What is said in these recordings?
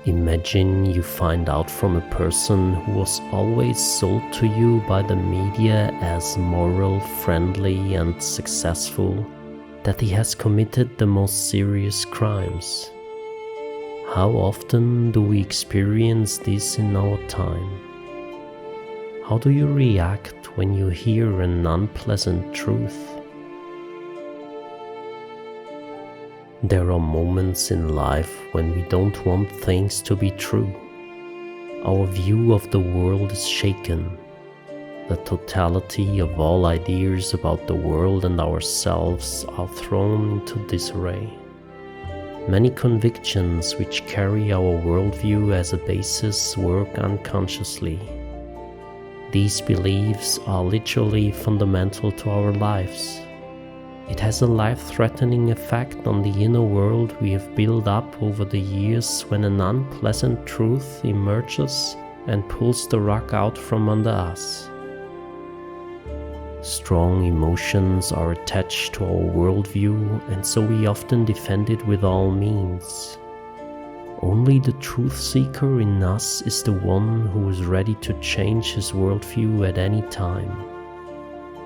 Imagine you find out from a person who was always sold to you by the media as moral, friendly, and successful, that he has committed the most serious crimes. How often do we experience this in our time? How do you react when you hear an unpleasant truth? There are moments in life when we don't want things to be true. Our view of the world is shaken. The totality of all ideas about the world and ourselves are thrown into disarray. Many convictions which carry our worldview as a basis work unconsciously. These beliefs are literally fundamental to our lives. It has a life-threatening effect on the inner world we have built up over the years when an unpleasant truth emerges and pulls the rug out from under us. Strong emotions are attached to our worldview, and so we often defend it with all means. Only the truth seeker in us is the one who is ready to change his worldview at any time.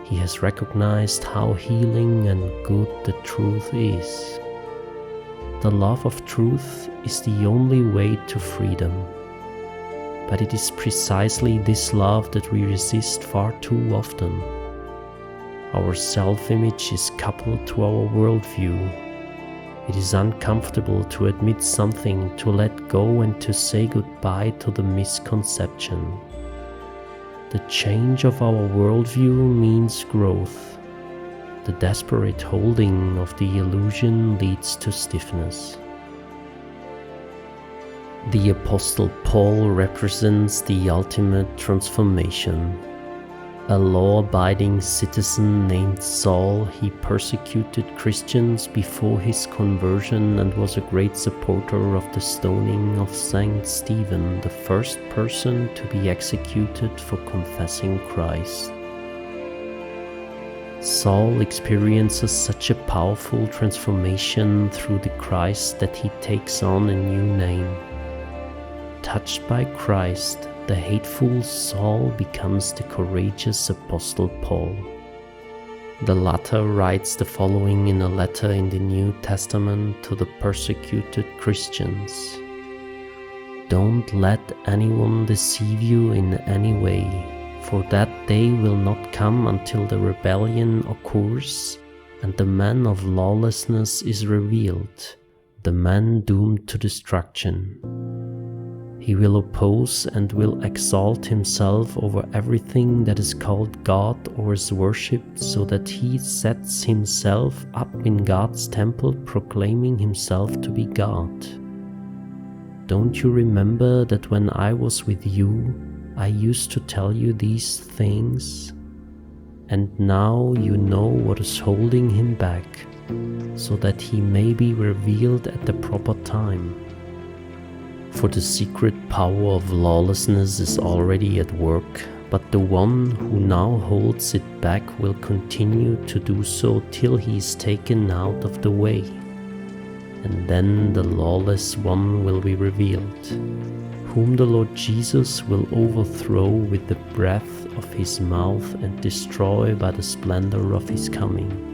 He has recognized how healing and good the truth is. The love of truth is the only way to freedom. But it is precisely this love that we resist far too often. Our self-image is coupled to our worldview. It is uncomfortable to admit something, to let go and to say goodbye to the misconception. The change of our worldview means growth. The desperate holding of the illusion leads to stiffness. The Apostle Paul represents the ultimate transformation. A law-abiding citizen named Saul, he persecuted Christians before his conversion and was a great supporter of the stoning of Saint Stephen, the first person to be executed for confessing Christ. Saul experiences such a powerful transformation through the Christ that he takes on a new name. Touched by Christ, the hateful Saul becomes the courageous Apostle Paul. The latter writes the following in a letter in the New Testament to the persecuted Christians. Don't let anyone deceive you in any way, for that day will not come until the rebellion occurs and the man of lawlessness is revealed, the man doomed to destruction. He will oppose and will exalt himself over everything that is called God or is worshipped, so that he sets himself up in God's temple, proclaiming himself to be God. Don't you remember that when I was with you, I used to tell you these things? And now you know what is holding him back, so that he may be revealed at the proper time. For the secret power of lawlessness is already at work, but the one who now holds it back will continue to do so till he is taken out of the way. And then the lawless one will be revealed, whom the Lord Jesus will overthrow with the breath of his mouth and destroy by the splendor of his coming.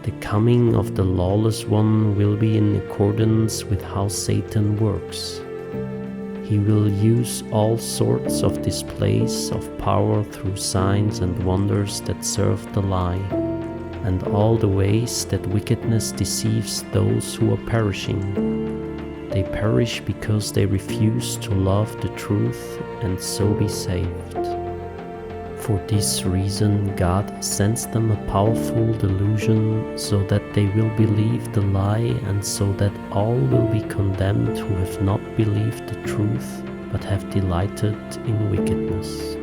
The coming of the lawless one will be in accordance with how Satan works. He will use all sorts of displays of power through signs and wonders that serve the lie, and all the ways that wickedness deceives those who are perishing. They perish because they refuse to love the truth and so be saved. For this reason, God sends them a powerful delusion so that they will believe the lie, and so that all will be condemned who have not believed the truth but have delighted in wickedness.